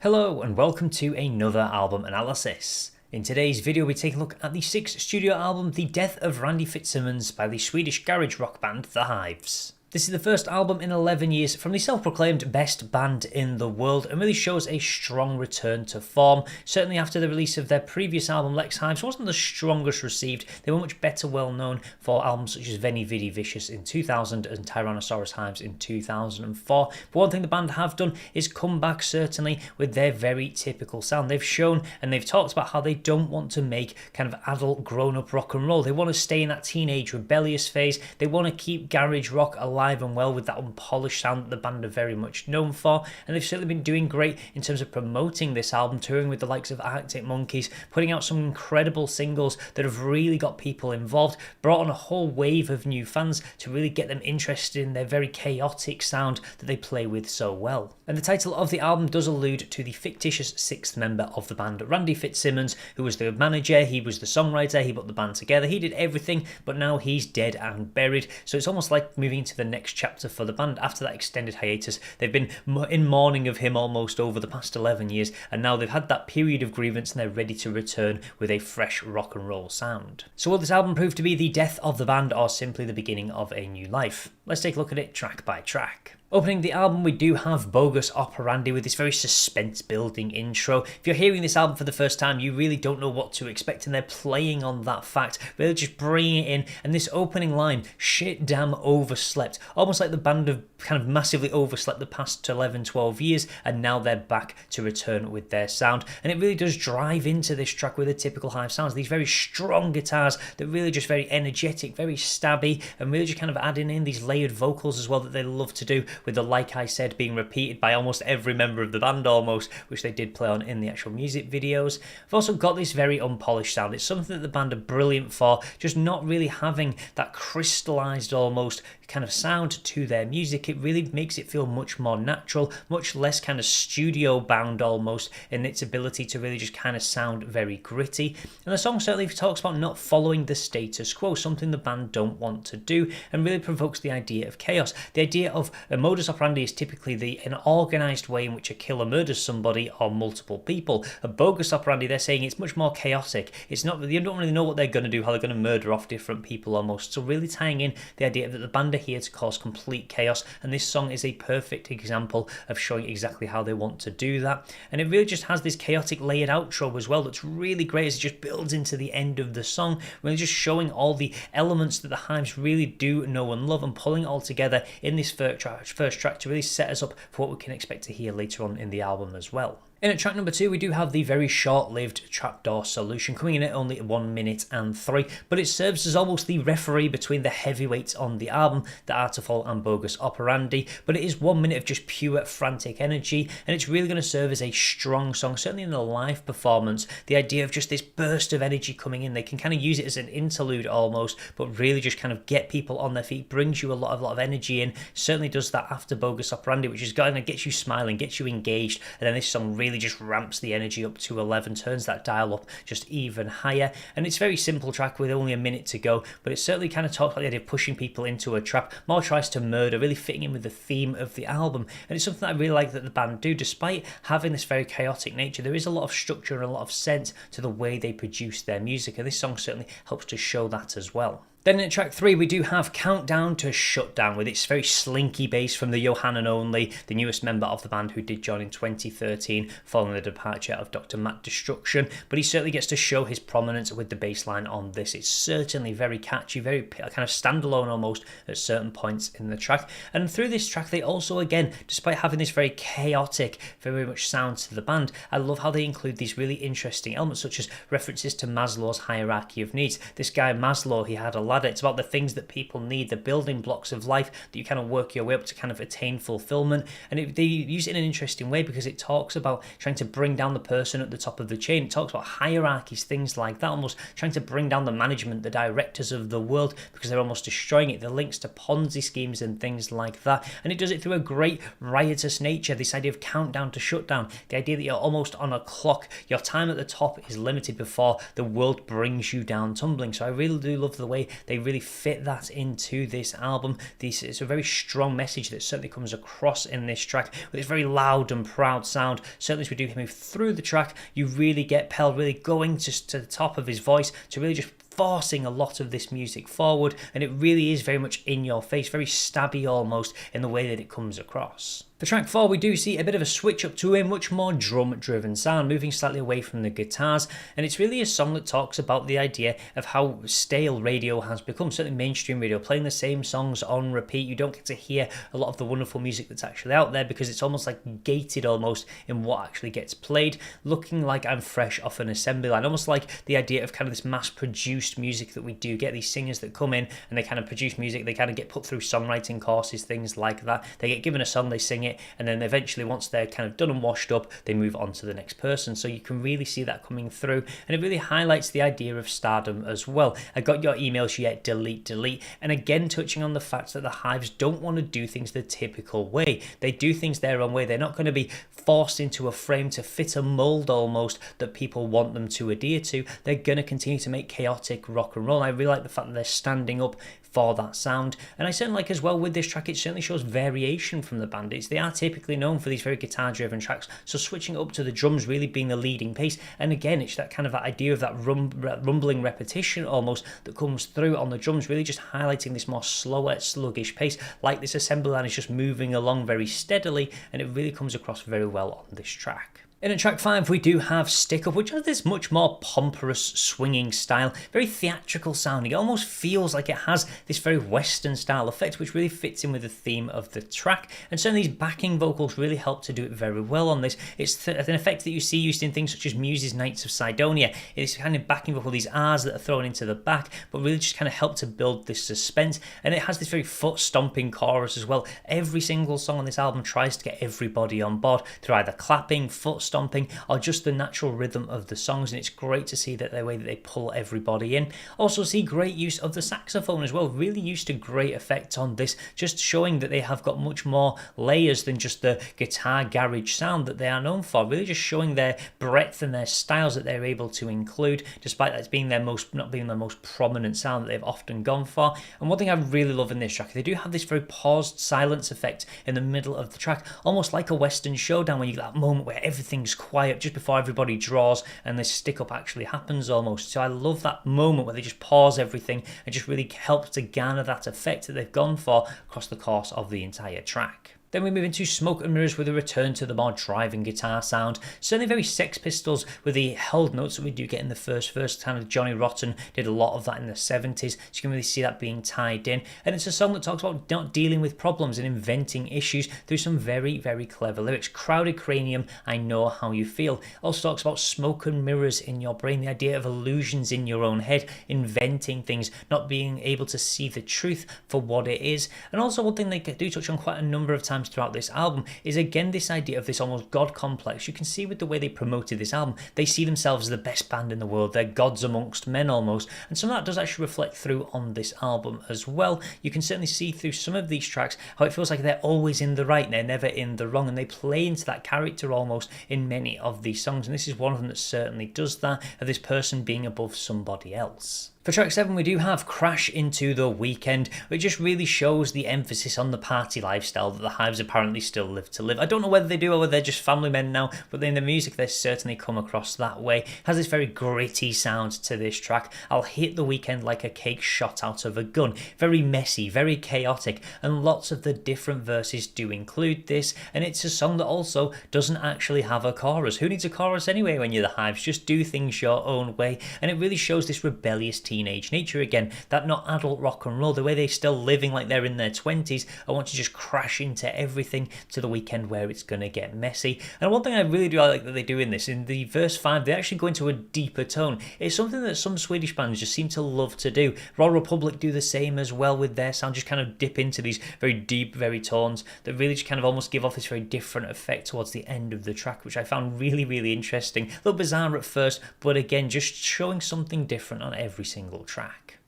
Hello and welcome to another album analysis. In today's video we take a look at the 6th studio album The Death of Randy Fitzsimmons by the Swedish garage rock band The Hives. This is the first album in 11 years from the self-proclaimed best band in the world and really shows a strong return to form. Certainly after the release of their previous album Lex Hives wasn't the strongest received. They were much better well known for albums such as Veni Vidi Vicious in 2000 and Tyrannosaurus Hives in 2004. But one thing the band have done is come back certainly with their very typical sound. They've shown and they've talked about how they don't want to make kind of adult grown-up rock and roll. They want to stay in that teenage rebellious phase. They want to keep garage rock alive and well with that unpolished sound that the band are very much known for, and they've certainly been doing great in terms of promoting this album, touring with the likes of Arctic Monkeys, putting out some incredible singles that have really got people involved, brought on a whole wave of new fans to really get them interested in their very chaotic sound that they play with so well. And the title of the album does allude to the fictitious 6th member of the band, Randy Fitzsimmons, who was the manager, he was the songwriter, he put the band together, he did everything, but now he's dead and buried. So it's almost like moving into the next chapter for the band. After that extended hiatus, they've been in mourning of him almost over the past 11 years, and now they've had that period of grievance and they're ready to return with a fresh rock and roll sound. So will this album prove to be the death of the band or simply the beginning of a new life? Let's take a look at it track by track. Opening the album, we do have Bogus Operandi with this very suspense-building intro. If you're hearing this album for the first time, you really don't know what to expect, and they're playing on that fact, really just bringing it in. And this opening line, shit damn overslept, almost like the band have kind of massively overslept the past 11, 12 years, and now they're back to return with their sound. And it really does drive into this track with the typical Hive sounds, these very strong guitars that really just very energetic, very stabby, and really just kind of adding in these layered vocals as well that they love to do, with the like I said being repeated by almost every member of the band almost, which they did play on in the actual music videos. I've also got this very unpolished sound. It's something that the band are brilliant for, just not really having that crystallized almost kind of sound to their music. It really makes it feel much more natural, much less kind of studio bound almost in its ability to really just kind of sound very gritty. And the song certainly talks about not following the status quo, something the band don't want to do, and really provokes the idea of chaos. The idea of a modus operandi is typically an organised way in which a killer murders somebody or multiple people. A bogus operandi, they're saying it's much more chaotic. It's not, you don't really know what they're going to do, how they're going to murder off different people almost. So really tying in the idea that the band are here to cause complete chaos, and this song is a perfect example of showing exactly how they want to do that. And it really just has this chaotic layered outro as well that's really great as it just builds into the end of the song, really just showing all the elements that the Hives really do know and love and pulling it all together in this first track to really set us up for what we can expect to hear later on in the album as well. In at track number 2, we do have the very short-lived Trapdoor Solution, coming in at only 1 minute and 3, but it serves as almost the referee between the heavyweights on the album, The Art of Fall and Bogus Operandi, but it is 1 minute of just pure frantic energy, and it's really going to serve as a strong song, certainly in a live performance. The idea of just this burst of energy coming in, they can kind of use it as an interlude almost, but really just kind of get people on their feet, brings you a lot of energy in, certainly does that after Bogus Operandi, which is kind of gets you smiling, gets you engaged, and then this song really just ramps the energy up to 11, turns that dial up just even higher. And it's a very simple track with only a minute to go, but it certainly kind of talks about the idea of pushing people into a trap, more tries to murder, really fitting in with the theme of the album. And it's something that I really like that the band do. Despite having this very chaotic nature, there is a lot of structure and a lot of sense to the way they produce their music, and this song certainly helps to show that as well. Then in track 3, we do have Countdown to Shutdown with its very slinky bass from the Johannan Only, the newest member of the band who did join in 2013 following the departure of Dr. Matt Destruction, but he certainly gets to show his prominence with the bass line on this. It's certainly very catchy, very kind of standalone almost at certain points in the track. And through this track, they also, again, despite having this very chaotic, very much sound to the band, I love how they include these really interesting elements such as references to Maslow's hierarchy of needs. This guy Maslow, he had a ladder. It's about the things that people need, the building blocks of life that you kind of work your way up to kind of attain fulfillment. And they use it in an interesting way because it talks about trying to bring down the person at the top of the chain. It talks about hierarchies, things like that, almost trying to bring down the management, the directors of the world, because they're almost destroying it. The links to Ponzi schemes and things like that. And it does it through a great riotous nature, this idea of countdown to shutdown, the idea that you're almost on a clock. Your time at the top is limited before the world brings you down tumbling. So I really do love the way they really fit that into this album. It's a very strong message that certainly comes across in this track with this very loud and proud sound. Certainly as we do move through the track, you really get Pell really going just to the top of his voice to really just forcing a lot of this music forward, and it really is very much in your face, very stabby almost in the way that it comes across. For track 4, we do see a bit of a switch up to a much more drum-driven sound, moving slightly away from the guitars, and it's really a song that talks about the idea of how stale radio has become, certainly mainstream radio, playing the same songs on repeat. You don't get to hear a lot of the wonderful music that's actually out there because it's almost like gated almost in what actually gets played, looking like I'm fresh off an assembly line, almost like the idea of kind of this mass-produced music that we do get, these singers that come in and they kind of produce music, they kind of get put through songwriting courses, things like that. They get given a song, they sing it, and then eventually once they're kind of done and washed up, they move on to the next person. So you can really see that coming through, and it really highlights the idea of stardom as well. I got your emails yet, delete, and again touching on the fact that the Hives don't want to do things the typical way. They do things their own way. They're not going to be forced into a frame to fit a mold almost that people want them to adhere to. They're going to continue to make chaotic rock and roll. I really like the fact that they're standing up for that sound, and I certainly like as well with this track, it certainly shows variation from the Bandits. They are typically known for these very guitar driven tracks, so switching up to the drums really being the leading piece, and again it's that kind of that idea of that rumbling repetition almost that comes through on the drums, really just highlighting this more slower, sluggish pace, like this assembly line is just moving along very steadily, and it really comes across very well on this track. And in track 5 we do have Stick Up, which has this much more pompous swinging style, very theatrical sounding. It almost feels like it has this very western style effect which really fits in with the theme of the track, and certainly these backing vocals really help to do it very well on this. It's an effect that you see used in things such as Muse's Knights of Sidonia. It's kind of backing vocal, these R's that are thrown into the back, but really just kind of help to build this suspense, and it has this very foot stomping chorus as well. Every single song on this album tries to get everybody on board through either clapping, foot stomping, or just the natural rhythm of the songs, and it's great to see that the way that they pull everybody in. Also see great use of the saxophone as well, really used to great effect on this, just showing that they have got much more layers than just the guitar garage sound that they are known for, really just showing their breadth and their styles that they're able to include, despite that being not being their most prominent sound that they've often gone for. And one thing I really love in this track, they do have this very paused silence effect in the middle of the track, almost like a Western showdown where you get that moment where everything's quiet just before everybody draws and this stick up actually happens almost. So I love that moment where they just pause everything and just really helps to garner that effect that they've gone for across the course of the entire track. Then we move into Smoke and Mirrors with a return to the more driving guitar sound. Certainly very Sex Pistols with the held notes that we do get in the first verse. Kind of Johnny Rotten did a lot of that in the 70s, so you can really see that being tied in. And it's a song that talks about not dealing with problems and inventing issues through some very, very clever lyrics. Crowded cranium, I know how you feel. Also talks about smoke and mirrors in your brain, the idea of illusions in your own head, inventing things, not being able to see the truth for what it is. And also one thing they do touch on quite a number of times throughout this album is again this idea of this almost god complex. You can see with the way they promoted this album, they see themselves as the best band in the world, they're gods amongst men almost, and some of that does actually reflect through on this album as well. You can certainly see through some of these tracks how it feels like they're always in the right, they're never in the wrong, and they play into that character almost in many of these songs, and this is one of them that certainly does that, of this person being above somebody else. For track 7 we do have Crash Into the Weekend, which just really shows the emphasis on the party lifestyle that the Hives apparently still live to live. I don't know whether they do or whether they're just family men now, but in the music they certainly come across that way. It has this very gritty sound to this track. I'll hit the weekend like a cake shot out of a gun. Very messy, very chaotic, and lots of the different verses do include this, and it's a song that also doesn't actually have a chorus. Who needs a chorus anyway when you're the Hives? Just do things your own way, and it really shows this rebellious teenage nature again, that not adult rock and roll, the way they're still living like they're in their 20s. I want to just crash into everything to the weekend where it's going to get messy. And one thing I really do like that they do in this, in the verse 5, they actually go into a deeper tone. It's something that some Swedish bands just seem to love to do. Royal Republic do the same as well with their sound, just kind of dip into these very deep, very tones that really just kind of almost give off this very different effect towards the end of the track, which I found really, really interesting. A little bizarre at first, but again, just showing something different on every single track.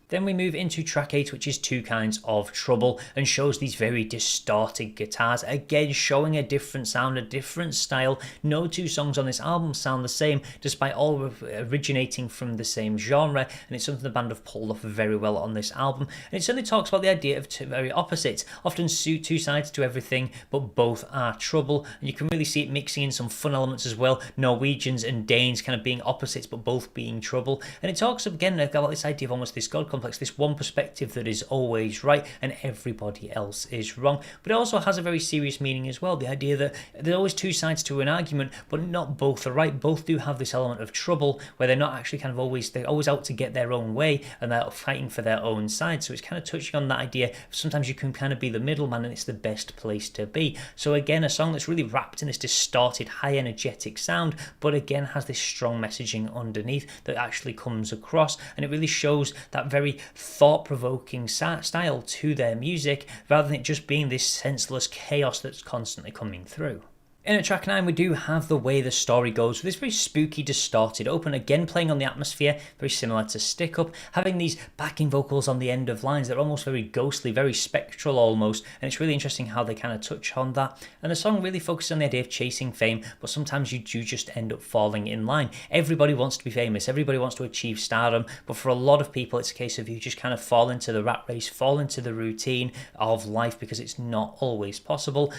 Then we move into track 8, which is Two Kinds of Trouble, and shows these very distorted guitars, again showing a different sound, a different style. No two songs on this album sound the same, despite all originating from the same genre, and it's something the band have pulled off very well on this album. And it certainly talks about the idea of two very opposites, often two sides to everything, but both are trouble, and you can really see it mixing in some fun elements as well, Norwegians and Danes kind of being opposites, but both being trouble. And it talks again about this idea of almost this God complex, this one perspective that is always right and everybody else is wrong. But it also has a very serious meaning as well, the idea that there's always two sides to an argument, but not both are right. Both do have this element of trouble where they're not actually kind of always, they're always out to get their own way and they're fighting for their own side. So it's kind of touching on that idea, sometimes you can kind of be the middleman and it's the best place to be. So again, a song that's really wrapped in this distorted, high energetic sound, but again has this strong messaging underneath that actually comes across, and it really shows that very thought-provoking style to their music, rather than it just being this senseless chaos that's constantly coming through. In at track 9, we do have The Way the Story Goes, with this very spooky, distorted open, again playing on the atmosphere, very similar to Stick Up, having these backing vocals on the end of lines that are almost very ghostly, very spectral almost, and it's really interesting how they kind of touch on that. And the song really focuses on the idea of chasing fame, but sometimes you do just end up falling in line. Everybody wants to be famous, everybody wants to achieve stardom, but for a lot of people it's a case of you just kind of fall into the rat race, fall into the routine of life, because it's not always possible.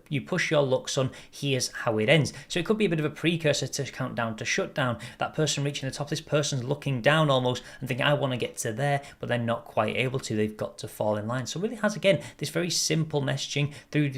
You push your luck, son, here's how it ends. So it could be a bit of a precursor to Countdown to Shutdown, that person reaching the top, this person's looking down almost and thinking, I want to get to there, but they're not quite able to, they've got to fall in line. So it really has, again, this very simple messaging through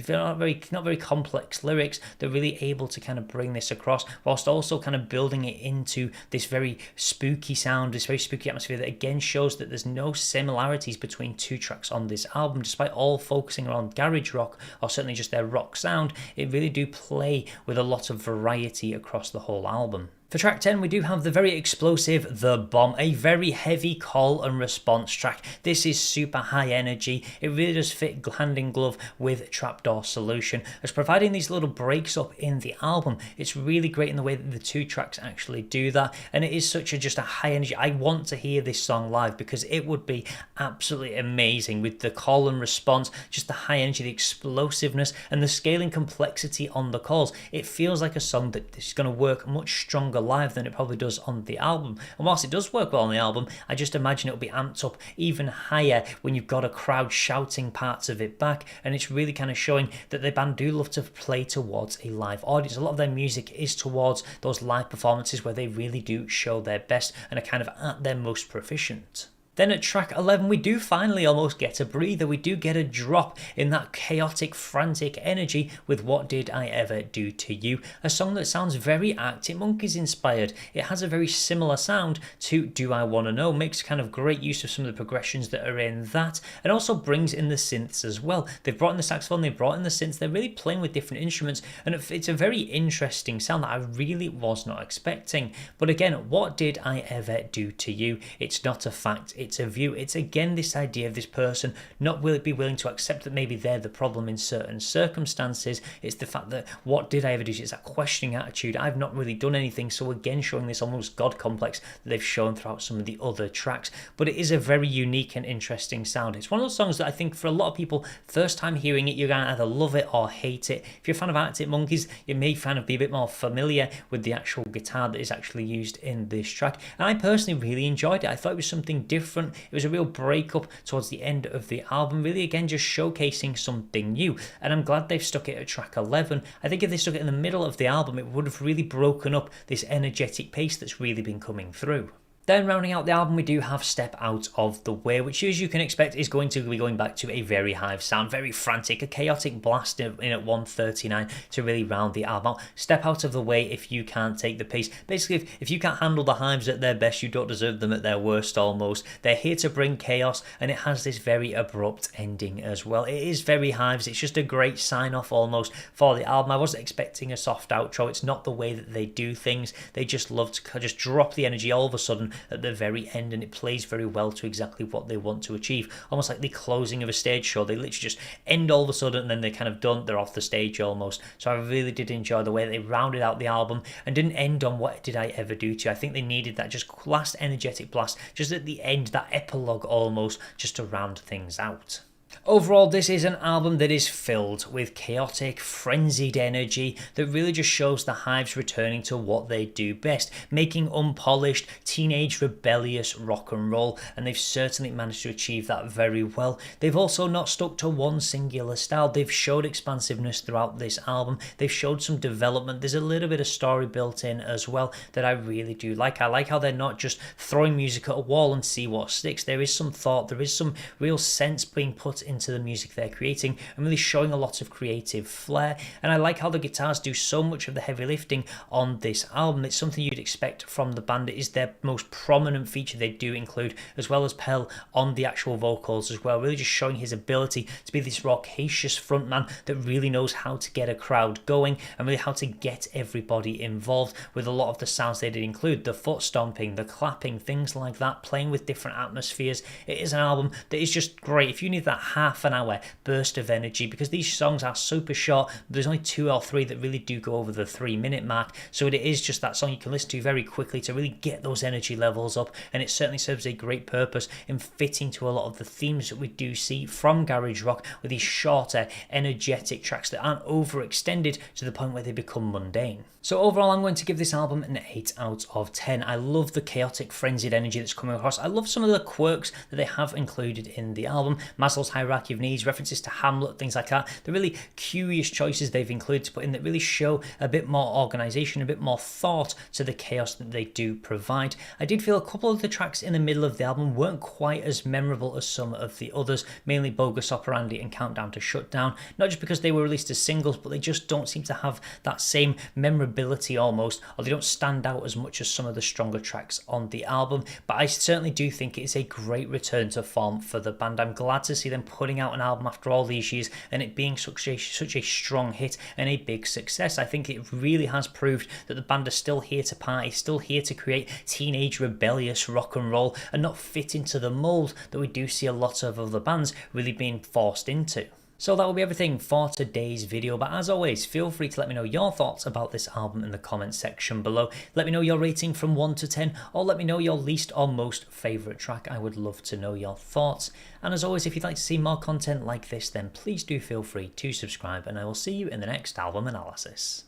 not very complex lyrics. They're really able to kind of bring this across, whilst also kind of building it into this very spooky sound, this very spooky atmosphere that again shows that there's no similarities between two tracks on this album, despite all focusing around garage rock, or certainly just their rock sound. It really do play with a lot of variety across the whole album. For track 10, we do have the very explosive The Bomb, a very heavy call and response track. This is super high energy. It really does fit hand in glove with Trapdoor Solution, as providing these little breaks up in the album. It's really great in the way that the two tracks actually do that, and it is such just a high energy. I want to hear this song live because it would be absolutely amazing with the call and response, just the high energy, the explosiveness, and the scaling complexity on the calls. It feels like a song that is going to work much stronger live than it probably does on the album. And whilst it does work well on the album, I just imagine it'll be amped up even higher when you've got a crowd shouting parts of it back, and it's really kind of showing that the band do love to play towards a live audience. A lot of their music is towards those live performances where they really do show their best and are kind of at their most proficient. Then at track 11, we do finally almost get a breather. We do get a drop in that chaotic, frantic energy with What Did I Ever Do to You? A song that sounds very Arctic Monkeys inspired. It has a very similar sound to Do I Wanna Know, makes kind of great use of some of the progressions that are in that, and also brings in the synths as well. They've brought in the saxophone, they've brought in the synths, they're really playing with different instruments, and it's a very interesting sound that I really was not expecting. But again, what did I ever do to you? It's not a fact, it's a view. It's again this idea of this person not be willing to accept that maybe they're the problem in certain circumstances. It's the fact that what did I ever do? It's that questioning attitude. I've not really done anything. So again, showing this almost God complex that they've shown throughout some of the other tracks. But it is a very unique and interesting sound. It's one of those songs that I think for a lot of people, first time hearing it, you're going to either love it or hate it. If you're a fan of Arctic Monkeys, you may kind of be a bit more familiar with the actual guitar that is actually used in this track. And I personally really enjoyed it. I thought it was something different. It was a real breakup towards the end of the album, really again just showcasing something new, and I'm glad they've stuck it at track 11. I think if they stuck it in the middle of the album, it would have really broken up this energetic pace that's really been coming through. Then rounding out the album, we do have Step Out of the Way, which as you can expect is going to be going back to a very Hives sound, very frantic, a chaotic blast in at 139 to really round the album out. Step out of the way if you can't take the pace. Basically, if you can't handle the Hives at their best, you don't deserve them at their worst almost. They're here to bring chaos, and it has this very abrupt ending as well. It is very Hives. It's just a great sign-off almost for the album. I wasn't expecting a soft outro. It's not the way that they do things. They just love to just drop the energy all of a sudden at the very end, and it plays very well to exactly what they want to achieve. Almost like the closing of a stage show. They literally just end all of a sudden and then they're kind of done, they're off the stage almost. So I really did enjoy the way they rounded out the album and didn't end on What Did I Ever Do To You. I think they needed that just last energetic blast just at the end, that epilogue almost, just to round things out. Overall, this is an album that is filled with chaotic, frenzied energy that really just shows the Hives returning to what they do best, making unpolished, teenage, rebellious rock and roll, and they've certainly managed to achieve that very well. They've also not stuck to one singular style. They've showed expansiveness throughout this album. They've showed some development. There's a little bit of story built in as well that I really do like. I like how they're not just throwing music at a wall and see what sticks. There is some thought, there is some real sense being put into the music they're creating and really showing a lot of creative flair. And I like how the guitars do so much of the heavy lifting on this album. It's something you'd expect from the band. It is their most prominent feature they do include, as well as Pell on the actual vocals as well, really just showing his ability to be this raucous frontman that really knows how to get a crowd going and really how to get everybody involved with a lot of the sounds they did include, the foot stomping, the clapping, things like that, playing with different atmospheres. It is an album that is just great. If you need that half an hour burst of energy, because these songs are super short, there's only 2 or 3 that really do go over the 3-minute mark, so it is just that song you can listen to very quickly to really get those energy levels up, and it certainly serves a great purpose in fitting to a lot of the themes that we do see from garage rock, with these shorter, energetic tracks that aren't overextended to the point where they become mundane. So overall, I'm going to give this album an 8 out of 10. I love the chaotic, frenzied energy that's coming across. I love some of the quirks that they have included in the album. Maslow's hierarchy of needs, references to Hamlet, things like that. The really curious choices they've included to put in that really show a bit more organisation, a bit more thought to the chaos that they do provide. I did feel a couple of the tracks in the middle of the album weren't quite as memorable as some of the others, mainly Bogus Operandi and Countdown to Shutdown. Not just because they were released as singles, but they just don't seem to have that same memorability almost, or they don't stand out as much as some of the stronger tracks on the album. But I certainly do think it is a great return to form for the band. I'm glad to see them putting out an album after all these years and it being such a strong hit and a big success. I think it really has proved that the band are still here to party, still here to create teenage rebellious rock and roll and not fit into the mold that we do see a lot of other bands really being forced into. So that will be everything for today's video, but as always, feel free to let me know your thoughts about this album in the comment section below. Let me know your rating from 1 to 10, or let me know your least or most favourite track. I would love to know your thoughts. And as always, if you'd like to see more content like this, then please do feel free to subscribe, and I will see you in the next album analysis.